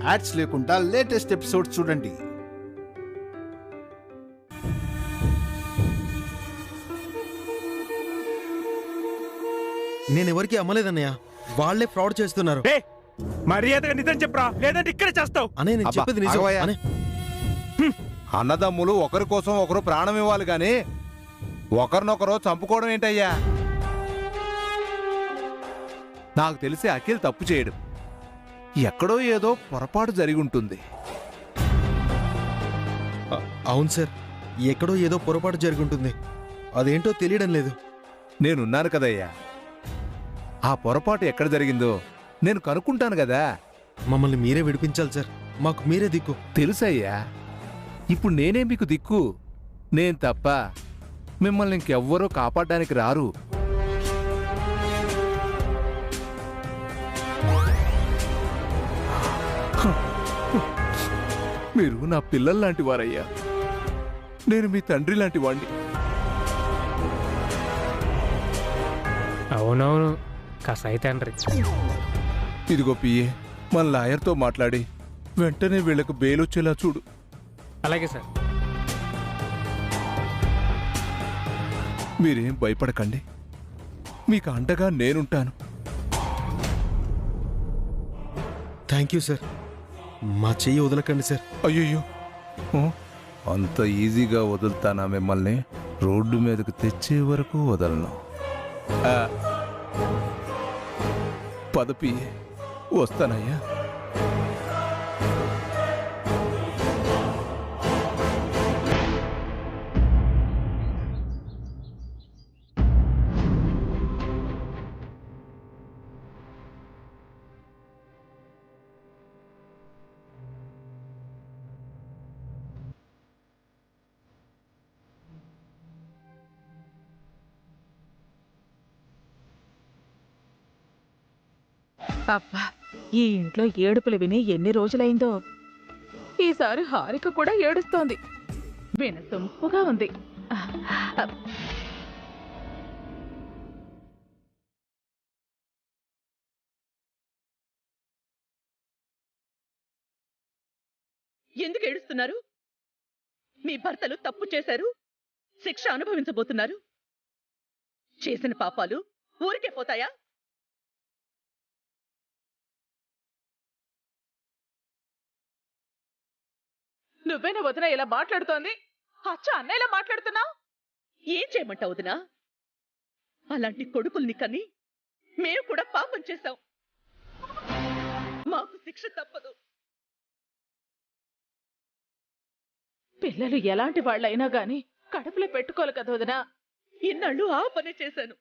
Ads లేకుండా latest episodes చూడండి. నేను ఎవరికి అమ్మలేదన్నయ్య, వాళ్లే ఫ్రాడ్ చేస్తున్నారు. మర్యాదగా నిజం చెప్పరా, లేదంటే ఇక్కడే చేస్తావు. అనే నేను చెప్పేది నిజం. అన్నదమ్ములు ఒకరి కోసం ఒకరు ప్రాణం ఇవ్వాలి గాని ఒకరినొకరు చంపుకోవడం ఏంటయ్యా? నాకు తెలిసి అఖిల్ తప్పు చేయడు. ఎక్కడో ఏదో పొరపాటు జరిగి ఉంటుంది. అవును సార్, ఎక్కడో ఏదో పొరపాటు జరుగుంటుంది. అదేంటో తెలియడం లేదు. నేనున్నాను కదయ్యా, ఆ పొరపాటు ఎక్కడ జరిగిందో నేను కనుక్కుంటాను కదా. మమ్మల్ని మీరే విడిపించాలి సార్, మాకు మీరే దిక్కు. తెలుసయ్యా, ఇప్పుడు నేనే మీకు దిక్కు. నేను తప్ప మిమ్మల్ని ఇంకెవ్వరూ కాపాడడానికి రారు. మీరు నా పిల్లల్లాంటి వారయ్యా, నేను మీ తండ్రి లాంటి వాణ్ణి. అవునవును, కసాయి తండ్రి. ఇదిగో పిఏ, మన లాయర్తో మాట్లాడి వెంటనే వీళ్లకు బెయిలొచ్చేలా చూడు. అలాగే సార్. మీరేం భయపడకండి, మీకు అండగా నేనుంటాను. థ్యాంక్ యూ సార్, మా చెయ్యి వదలకండి సార్. అయ్యయ్యో, అంత ఈజీగా వదులుతానా మిమ్మల్ని? రోడ్డు మీదకు తెచ్చే వరకు వదలను. పదపి వస్తానయ్యా. అబ్బా, ఈ ఇంట్లో ఏడుపులు విని ఎన్ని రోజులైందో. ఈసారి హారిక కూడా ఏడుస్తోంది. వినసొంపుగా ఉంది. ఎందుకు ఏడుస్తున్నారు? మీ భర్తలు తప్పు చేశారు, శిక్ష అనుభవించబోతున్నారు. చేసిన పాపాలు ఊరికే పోతాయా? నువ్వేనా వదిన ఇలా మాట్లాడుతోంది? అచ్చ అన్న ఇలా మాట్లాడుతున్నా? ఏం చేయమంటావు వదినా? అలాంటి కొడుకుల్ని కని మేము కూడా పాపం చేశాం. మాకు శిక్ష తప్పదు. పిల్లలు ఎలాంటి వాళ్ళైనా గాని కడుపులో పెట్టుకోవాలి కదా వదినా. ఇన్నాళ్ళు ఆ పనే చేశాను.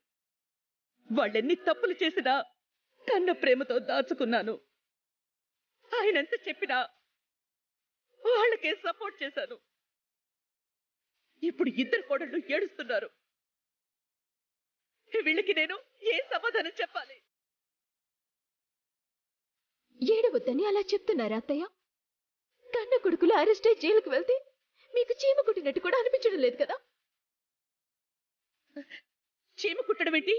వాళ్ళెన్ని తప్పులు చేసినా కన్న ప్రేమతో దాచుకున్నాను. ఆయనంత చెప్పినా వాళ్ళకే సపోర్ట్ చేశాను. ఇప్పుడు ఇద్దరు కోడళ్ళు ఏడుస్తున్నారు. వీళ్ళకి నేను ఏ సమాధానం చెప్పాలి? ఏడవద్దని అలా చెప్తున్నారా అత్తయ్య? కన్న కొడుకులు అరెస్ట్ అయి జైలుకు వెళ్తే మీకు చీమ కుట్టినట్టు కూడా అనిపించడం లేదు కదా? చీమ కుట్టడం ఏంటి?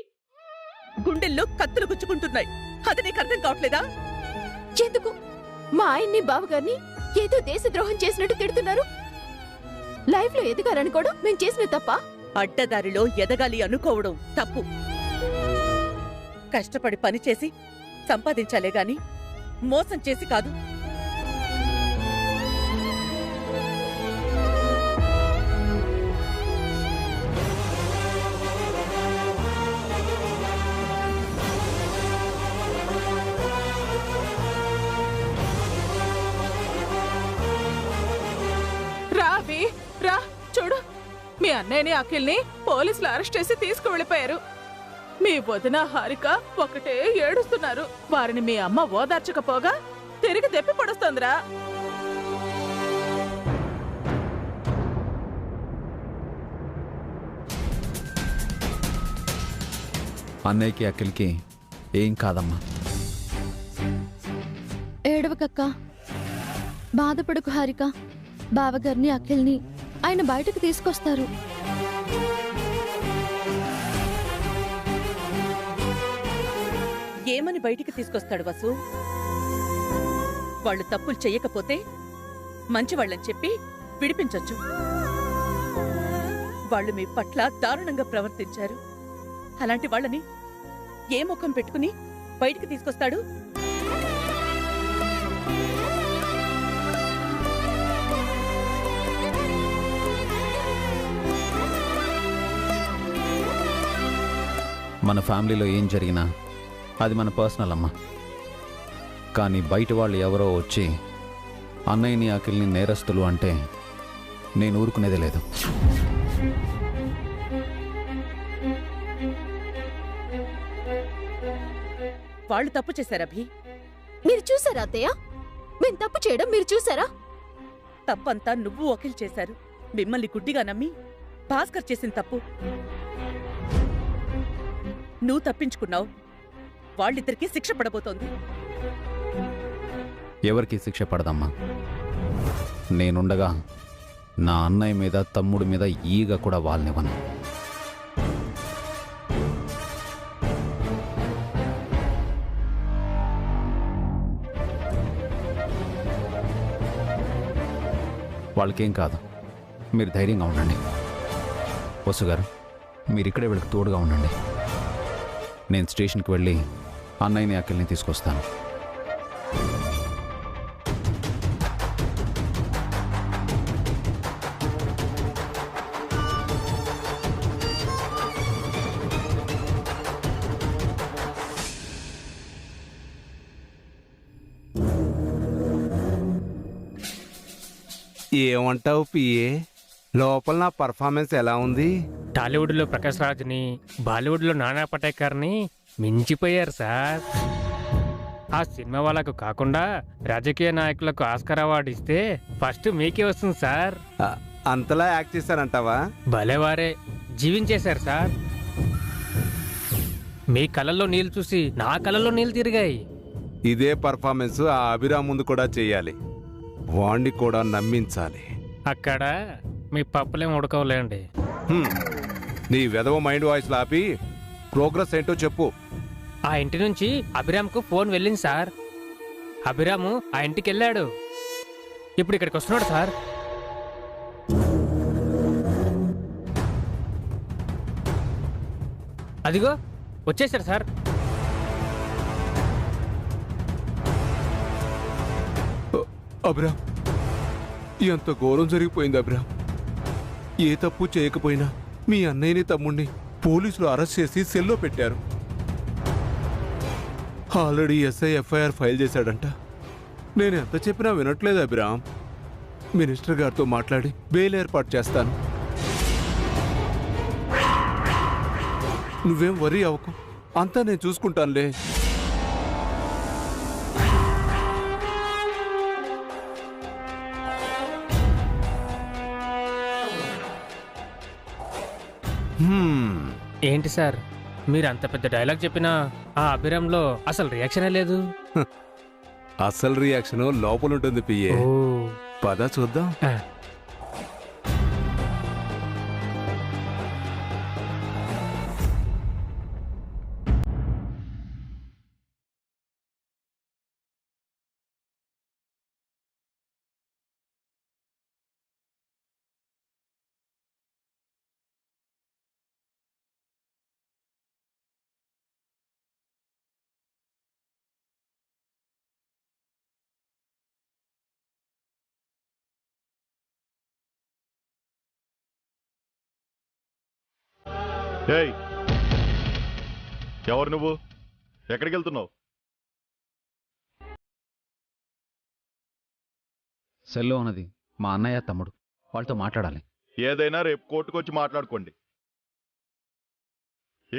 గుండెల్లో కత్తులు గుచ్చుకుంటున్నాయి. అది నీకు అర్థం కావట్లేదా? ఎందుకు మా ఆయన్ని బావగారిని ఏదో దేశద్రోహం చేసినట్టు తిడుతున్నారు? లైఫ్ లో ఎదగాలనుకోవడం మేము చేసిన తప్ప? అడ్డదారిలో ఎదగాలి అనుకోవడం తప్పు. కష్టపడి పనిచేసి సంపాదించాలే గాని మోసం చేసి కాదు. రా చూడు, మీ అన్నయ్యని అఖిల్ని పోలీసులు అరెస్ట్ చేసి తీసుకువెళ్ళిపోయారు. మీ వదిన హారిక ఒకటే ఏడుస్తున్నారు. వారిని మీ అమ్మ ఓదార్చకపోగా తిరిగి తెప్పి పడుస్తోందిరా. అన్నయ్యకి అఖిల్కి ఏం కాదమ్మా. ఏడవకక్క, బాధపడకు హారిక. బావగారిని అఖిల్ని ఆయన బయటకు తీసుకొస్తారు. ఏమని బయటికి తీసుకొస్తాడు వసు? వాళ్ళు తప్పులు చెయ్యకపోతే మంచివాళ్ళని చెప్పి విడిపించొచ్చు. వాళ్ళు మీ పట్ల దారుణంగా ప్రవర్తించారు. అలాంటి వాళ్ళని ఏ ముఖం పెట్టుకుని బయటికి తీసుకొస్తాడు? మన ఫ్యామిలీలో ఏం జరిగినా అది మన పర్సనల్ అమ్మా. కానీ బయట వాళ్ళు ఎవరో వచ్చి అన్నయ్యని అఖిల్ని నేరస్తులు అంటే నేను ఊరుకునేదే లేదు. వాళ్ళు తప్పు చేశారభి. మీరు చూసారా అత్తయ్య? మేము తప్పు చేయడం మీరు చూసారా? తప్పంతా నువ్వు అఖిల్ చేశారు. మిమ్మల్ని గుడ్డిగా నమ్మి భాస్కర్ చేసిన తప్పు. నువ్వు తప్పించుకున్నావు. వాళ్ళిద్దరికీ శిక్ష పడబోతోంది. ఎవరికి శిక్ష పడదమ్మా. నేనుండగా నా అన్నయ్య మీద తమ్ముడి మీద ఈగ కూడా వాళ్ళనివ్వను. వాళ్ళకేం కాదు. మీరు ధైర్యంగా ఉండండి. వసు గారు, మీరు ఇక్కడే వీళ్ళకి తోడుగా ఉండండి. నేను స్టేషన్కి వెళ్ళి అన్నయ్యని అఖిల్ని తీసుకొస్తాను. ఏమంటావు పిఏ? లోపల నా పర్ఫార్మెన్స్ ఎలా ఉంది? టాలీవుడ్లో ప్రకాష్ రాజ్ని, బాలీవుడ్లో నానా పటేకర్ని మించిపోయారు సార్. ఆ సినిమా వాళ్ళకు కాకుండా రాజకీయ నాయకులకు ఆస్కార్ అవార్డు ఇస్తే ఫస్ట్ మీకే వస్తుంది సార్. అంతలా యాక్ట్ చేశారంటావా? భలేవారే, జీవించేశారు సార్. మీ కళ్ళల్లో నీళ్లు చూసి నా కళ్ళల్లో నీళ్లు తిరిగాయి. ఇదే పర్ఫార్మెన్స్ ఆ అభిరామ్ ముందు కూడా చెయ్యాలి. వాణ్ణి కూడా నమ్మించాలి. అక్కడ మీ పప్పులేం ఉడకవులేండి. నీ వెధవ మైండ్ వాయిస్ లాపి ప్రోగ్రెస్ ఏంటో చెప్పు. ఆ ఇంటి నుంచి అభిరామ్కు ఫోన్ వెళ్ళింది సార్. అభిరాము ఆ ఇంటికి వెళ్ళాడు. ఇప్పుడు ఇక్కడికి వస్తున్నాడు సార్. అదిగో వచ్చేసారు సార్. అభిరామ్, ఎంత ఘోరం జరిగిపోయింది అభిరామ్. ఏ తప్పు చేయకపోయినా మీ అన్నయ్యని తమ్ముణ్ణి పోలీసులు అరెస్ట్ చేసి సెల్లో పెట్టారు. ఆల్రెడీ ఎస్ఐ ఎఫ్ఐఆర్ ఫైల్ చేశాడంట. నేను ఎంత చెప్పినా వినట్లేదు అభిరామ్. మినిస్టర్ గారితో మాట్లాడి బెయిల్ ఏర్పాటు చేస్తాను. నువ్వేం వరీ అవ్వకు, అంతా నేను చూసుకుంటానులే. ఏంటి సార్, మీరు అంత పెద్ద డైలాగ్ చెప్పినా ఆ అభిరామ్లో అసలు రియాక్షనే లేదు. అసలు రియాక్షన్ లోపల ఉంటుంది పియ్యే. పద చూద్దాం. ఏయ్, ఎవరు నువ్వు? ఎక్కడికి వెళ్తున్నావు? సెల్లో ఉన్నది మా అన్నయ్య తమ్ముడు, వాళ్ళతో మాట్లాడాలి. ఏదైనా రేపు కోర్టుకు వచ్చి మాట్లాడుకోండి.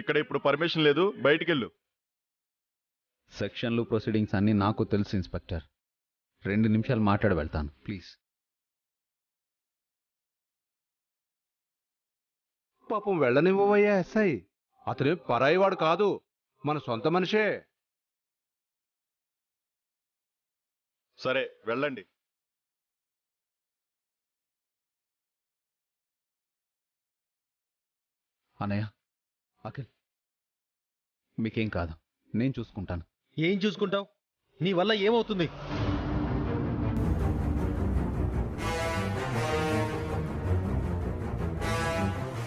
ఇక్కడ ఇప్పుడు పర్మిషన్ లేదు, బయటికెళ్ళు. సెక్షన్లు ప్రొసీడింగ్స్ అన్నీ నాకు తెలుసు ఇన్స్పెక్టర్. 2 నిమిషాలు మాట్లాడి వెళ్తాను ప్లీజ్. పాపం వెళ్ళనివ్వవయ్యా ఎస్ఐ. అతనే పరాయివాడు కాదు, మన సొంత మనిషే. సరే వెళ్ళండి. అన్నయ్య, అఖిల్, మీకేం కాదు, నేను చూసుకుంటాను. ఏం చూసుకుంటావు? నీ వల్ల ఏమవుతుంది?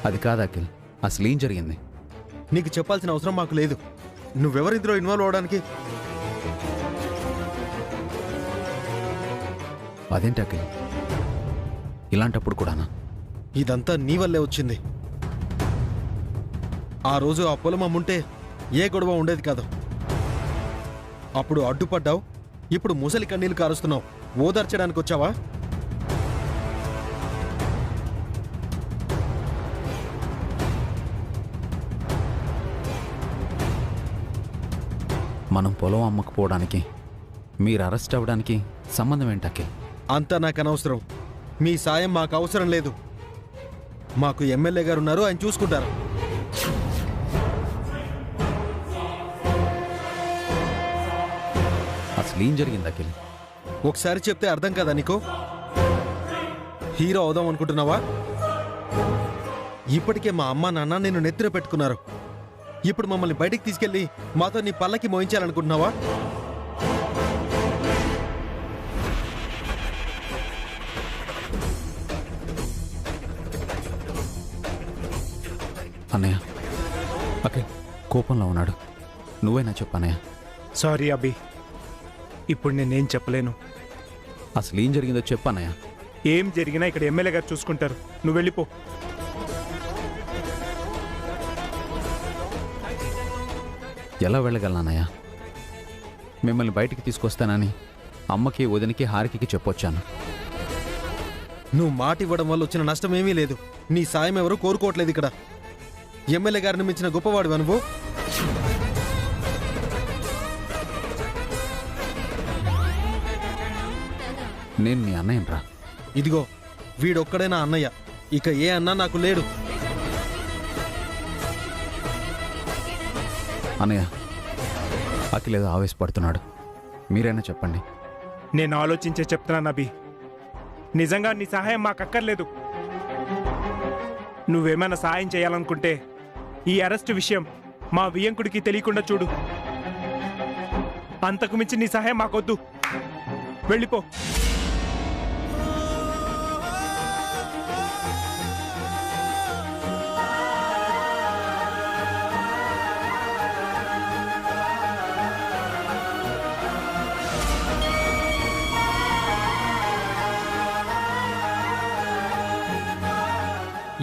అది కాదు అఖిల్, అసలు ఏం జరిగింది? నీకు చెప్పాల్సిన అవసరం మాకు లేదు. నువ్వెవరిందులో ఇన్వాల్వ్ అవడానికి? అదేంటి అఖిల్, ఇలాంటప్పుడు కూడానా? ఇదంతా నీ వల్లే వచ్చింది. ఆ రోజు ఆ పొలం అమ్ముంటే ఏ గొడవ ఉండేది కాదు. అప్పుడు అడ్డుపడ్డావు, ఇప్పుడు ముసలి కన్నీళ్లు కారుస్తున్నావు. ఓదార్చడానికి వచ్చావా? మనం పొలం అమ్మకపోవడానికి మీరు అరెస్ట్ అవ్వడానికి సంబంధం ఏంటి అఖిల్? అంతా నాకు అనవసరం. మీ సాయం మాకు అవసరం లేదు. మాకు ఎమ్మెల్యే గారు ఉన్నారు, ఆయన చూసుకుంటారు. అసలు ఏం జరిగింది అఖిల్? ఒకసారి చెప్తే అర్థం కదా నీకు? హీరో అవుదాం అనుకుంటున్నావా? ఇప్పటికే మా అమ్మ నాన్న నిన్ను నెత్తిన పెట్టుకున్నారు. ఇప్పుడు మమ్మల్ని బయటికి తీసుకెళ్లి మాతో నీ పల్లకి మోయించాలనుకుంటున్నావా? అన్నయ్య, అఖిల్ కోపంలో ఉన్నాడు. నువ్వేనా చెప్పన్నయ్య? సారీ అభి, ఇప్పుడు నేనేం చెప్పలేను. అసలు ఏం జరిగిందో చెప్పన్నయ్య. ఏం జరిగినా ఇక్కడ ఎమ్మెల్యే గారు చూసుకుంటారు. నువ్వు వెళ్ళిపో. ఎలా వెళ్ళగలనన్నయ్య? మిమ్మల్ని బయటికి తీసుకొస్తానని అమ్మకి, వదినికి, హారికకి చెప్పొచ్చాను. నువ్వు మాట ఇవ్వడం వల్ల వచ్చిన నష్టం ఏమీ లేదు. నీ సాయం ఎవరు కోరుకోవట్లేదు ఇక్కడ. ఎమ్మెల్యే గారిని మించిన గొప్పవాడు నువ్వు. నేను నీ అన్నయ్యనరా. ఇదిగో వీడొక్కడైనా అన్నయ్య, ఇక ఏ అన్నా నాకు లేడు. అన్నయ్య, అఖిల్ ఏదో ఆవేశపడుతున్నాడు. మీరైనా చెప్పండి. నేను ఆలోచించే చెప్తున్నాను అభి. నిజంగా నీ సహాయం మాకు అక్కర్లేదు. నువ్వేమైనా సహాయం చేయాలనుకుంటే ఈ అరెస్ట్ విషయం మా వియ్యంకుడికి తెలియకుండా చూడు. అంతకు మించి నీ సహాయం మాకొద్దు. వెళ్ళిపో.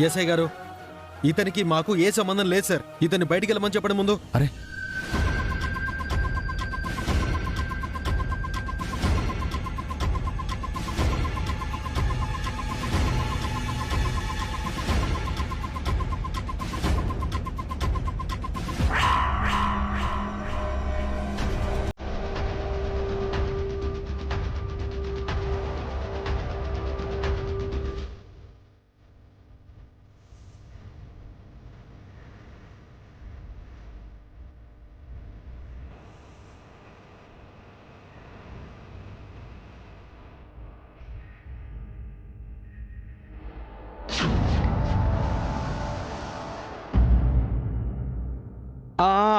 ఎస్ఐ గారు, ఇతనికి మాకు ఏ సంబంధం లేదు సార్. ఇతన్ని బయటికి వెళ్ళమని చెప్పడం ముందు. అరే,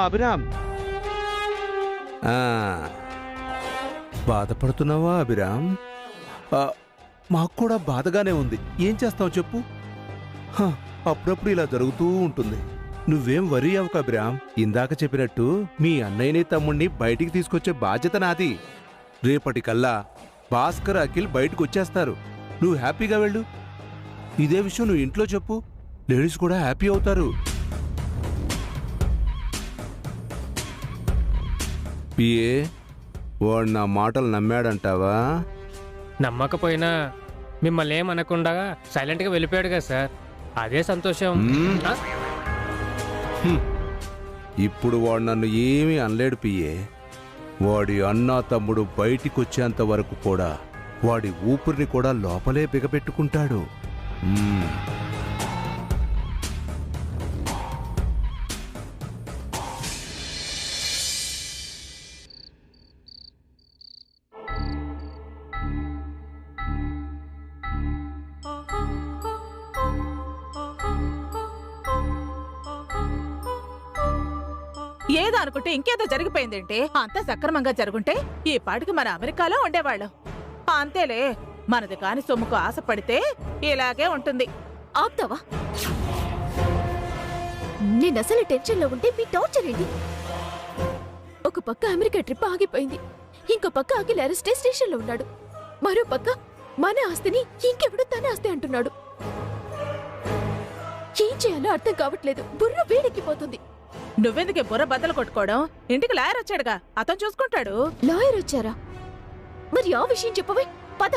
అభిరామ్, బాధపడుతున్నావా అభిరామ్? మాకు కూడా బాధగానే ఉంది. ఏం చేస్తావు చెప్పు. అప్పుడప్పుడు ఇలా జరుగుతూ ఉంటుంది. నువ్వేం వరీ అవ్వకు అభిరామ్. ఇందాక చెప్పినట్టు మీ అన్నయ్యని తమ్ముణ్ణి బయటికి తీసుకొచ్చే బాధ్యత నాది. రేపటికల్లా భాస్కర్, అఖిల్ బయటకు వచ్చేస్తారు. నువ్వు హ్యాపీగా వెళ్ళు. ఇదే విషయం నువ్వు ఇంట్లో చెప్పు. లేడీస్ కూడా హ్యాపీ అవుతారు. పిఏ, వాడు నా మాటలు నమ్మాడంటావా? నమ్మకపోయినా మిమ్మల్ని ఏమనకుండా సైలెంట్గా వెళ్ళిపోయాడు కదా సార్, అదే సంతోషం. ఇప్పుడు వాడు నన్ను ఏమీ అనలేడు పిఏ. వాడి అన్నా తమ్ముడు బయటికొచ్చేంత వరకు కూడా వాడి ఊపిరిని కూడా లోపలే బిగపెట్టుకుంటాడు. ఏదో అనుకుంటే ఇంకేదో జరిగిపోయిందేంటి? అంతా సక్రమంగా జరుగుంటే ఈ పాటికి మన అమెరికాలో ఉండేవాళ్ళం. అంతేలే, మనది కాని సొమ్ముకు ఆశపడితే ఇలాగే ఉంటుంది. ఆపుతావా? నేను అసలు టెన్షన్లో ఉంటే మీ టార్చర్ ఏంటి? ఒక పక్క అమెరికా ట్రిప్ ఆగిపోయింది, ఇంకో పక్క అఖిల్ అరెస్ట్ స్టేషన్లో ఉన్నాడు, మరో పక్క మన ఆస్తిని ఇంకెవడు తన ఆస్తి అంటున్నాడు. ఏం చేయాలో అర్థం కావట్లేదు, బుర్ర వేడెక్కిపోతుంది. నువ్వెందుకే బుర్ర బద్దలు కొట్టుకోవడం? ఇంటికి లాయర్ వచ్చాడుగా, అతను చూసుకుంటాడు. లాయర్ వచ్చారా? మరి ఆ విషయం చెప్పవే, పద.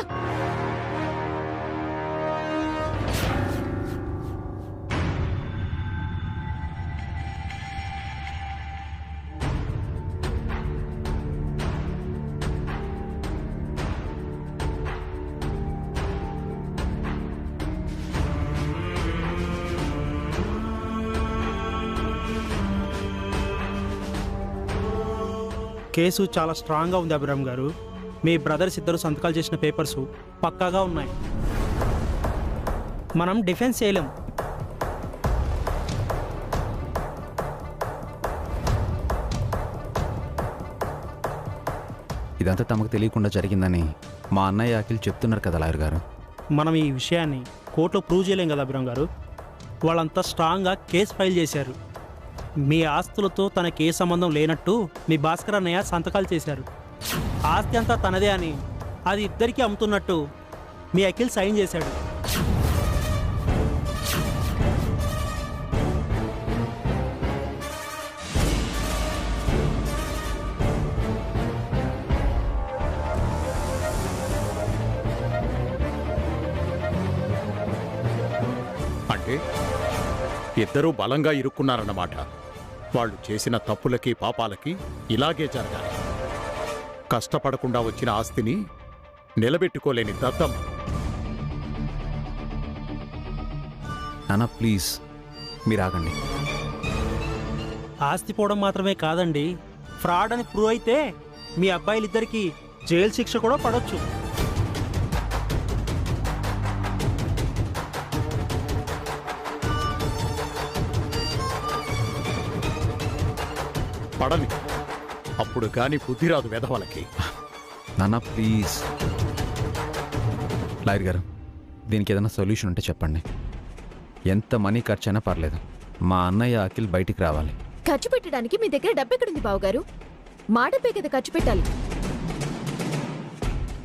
కేసు చాలా స్ట్రాంగ్గా ఉంది అభిరామ్ గారు. మీ బ్రదర్స్ ఇద్దరు సంతకాలు చేసిన పేపర్స్ పక్కాగా ఉన్నాయి. మనం డిఫెన్స్ చేయలేం. ఇదంతా తమకు తెలియకుండా జరిగిందని మా అన్నయ్య అఖిల్ చెప్తున్నారు కదా లాయర్ గారు. మనం ఈ విషయాన్ని కోర్టులో ప్రూవ్ చేయలేం కదా అభిరామ్ గారు. వాళ్ళంతా స్ట్రాంగ్గా కేసు ఫైల్ చేశారు. మీ ఆస్తులతో తనకి ఏ సంబంధం లేనట్టు మీ భాస్కర్ అన్నయ్య సంతకాలు చేశారు. ఆస్తి అంతా తనదే అని అది ఇద్దరికీ అమ్ముతున్నట్టు మీ అఖిల్ సైన్ చేశాడు. అంటే ఇద్దరూ బలంగా ఇరుక్కున్నారన్నమాట. వాళ్ళు చేసిన తప్పులకి పాపాలకి ఇలాగే జరగాలి. కష్టపడకుండా వచ్చిన ఆస్తిని నిలబెట్టుకోలేని దద్దమ్మ. నాన్న ప్లీజ్ మీరు ఆగండి. ఆస్తి పోవడం మాత్రమే కాదండి, ఫ్రాడ్ అని ప్రూవ్ అయితే మీ అబ్బాయిలిద్దరికీ జైలు శిక్ష కూడా పడవచ్చు. పడని అప్పుడు కాని బుద్ధి రాదు వెధవలకి. నాన్న ప్లీజ్. లాయర్ గారు దీనికి ఏదైనా సొల్యూషన్ ఉంటే చెప్పండి. ఎంత మనీ ఖర్చు అయినా పర్లేదు, మా అన్నయ్య అఖిల్ బయటికి రావాలి. ఖర్చు పెట్టడానికి మీ దగ్గర డబ్బెక్కడుంది బావగారు? మా డబ్బే కదా ఖర్చు పెట్టాలి.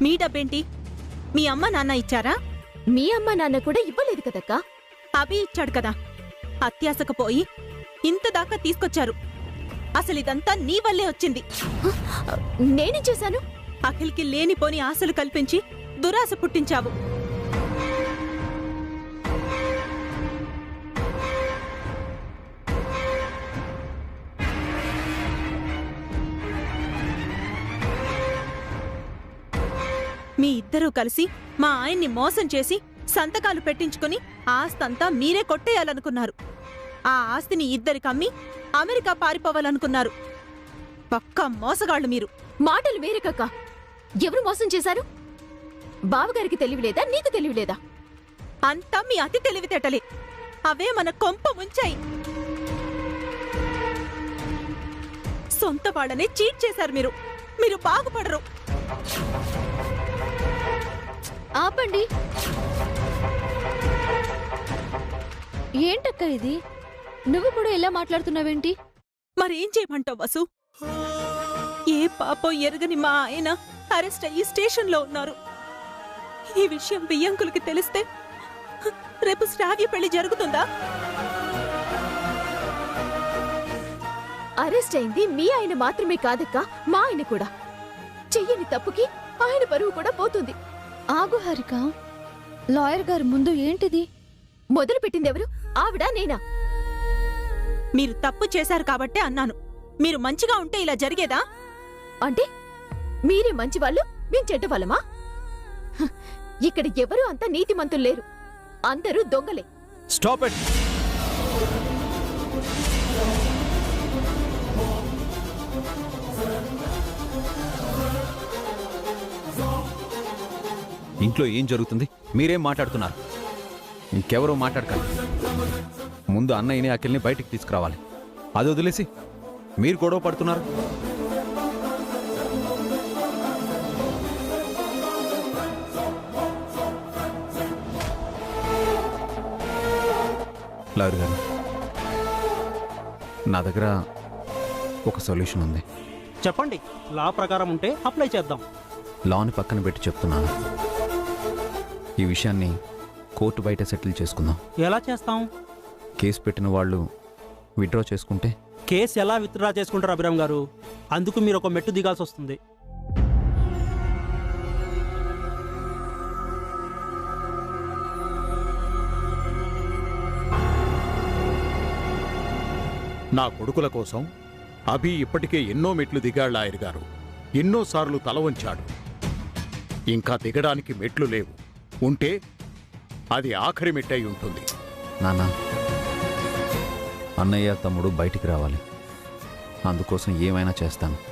మీ డబ్బేంటి? మీ అమ్మ నాన్న ఇచ్చారా? మీ అమ్మ నాన్న కూడా ఇవ్వలేదు కదక్కా. అభి ఇచ్చాడు కదా. అత్యాశకు పోయి ఇంత దాకా తీసుకొచ్చారు. అసలు ఇదంతా నీ వల్లే వచ్చింది. నేనేం చేశాను? అఖిల్కి లేనిపోని ఆశలు కల్పించి దురాశ పుట్టించావు. మీ ఇద్దరూ కలిసి మా ఆయన్ని మోసం చేసి సంతకాలు పెట్టించుకుని ఆస్తంతా మీరే కొట్టేయాలనుకున్నారు. ఆ ఆస్తిని ఇద్దరికి అమ్మి అమెరికా పారిపోవాలనుకున్నారు. పక్కా మోసగాళ్ళు మీరు. మాటలు వేరే కక్క. ఎవరు మోసం చేశారు? బావగారికి తెలివిలేదా, నీకు తెలివిలేదా? అంతా మీ అతి తెలివితేటలే. అవే మన కొంప ముంచాయి. సొంత వాళ్ళనే చీట్ చేశారు మీరు. మీరు బాగుపడరు. ఆపండి. ఏంటక్క ఇది? నువ్వు కూడా ఇలా మాట్లాడుతున్నావేంటి? మరేం చేయమంటావు వసు? ఏ పాపం ఎరగని మా ఆయన అరెస్ట్ అయ్యి స్టేషన్లో ఉన్నారు. ఈ విషయం బియ్యంకులకి తెలిస్తే రేపు శ్రావ్య పెళ్లి జరుగుతుందా? అరెస్ట్ అయింది మీ ఆయన మాత్రమే కాదక్క, మా ఆయన కూడా. చెయ్యని తప్పుకి ఆయన పరువు కూడా పోతుంది. ఆగు హారిక, లాయర్ గారు ముందు ఏంటిది? మొదలు పెట్టింది ఎవరు? ఆవిడా నేనా? మీరు తప్పు చేశారు కాబట్టే అన్నాను. మీరు మంచిగా ఉంటే ఇలా జరిగేదా? అంటే మీరే మంచివాళ్ళు, మేం చెడ్డవాళ్ళమా? ఇక్కడ ఎవరు అంత నీతిమంతులు లేరు, అందరూ దొంగలే. Stop it. ఇంట్లో ఏం జరుగుతుంది? మీరేం మాట్లాడుతున్నారు? ఇంకెవరో మాట్లాడకండి. ముందు అన్నయ్యని అఖిల్ని బయటికి తీసుకురావాలి. అది వదిలేసి మీరు గొడవ పడుతున్నారు. లాయర్ గారు నా దగ్గర ఒక సొల్యూషన్ ఉంది. చెప్పండి, లా ప్రకారం ఉంటే అప్లై చేద్దాం. లాని పక్కన పెట్టి చెప్తున్నాను. ఈ విషయాన్ని కోర్టు బయట సెటిల్ చేసుకుందాం. ఎలా చేస్తాం? కేసు పెట్టిన వాళ్ళు విత్డ్రా చేసుకుంటే? కేసు ఎలా విత్డ్రా చేసుకుంటారు అభిరామ్ గారు? అందుకు మీరు ఒక మెట్టు దిగాల్సి వస్తుంది. నా కొడుకుల కోసం అభి ఇప్పటికే ఎన్నో మెట్లు దిగాడు లాయర్ గారు. ఎన్నోసార్లు తల వంచాడు. ఇంకా దిగడానికి మెట్లు లేవు. ఉంటే అది ఆఖరి మెట్టై ఉంటుంది. నాన్న, అన్నయ్య తమ్ముడు బయటికి రావాలి. అందుకోసం ఏమైనా చేస్తాను.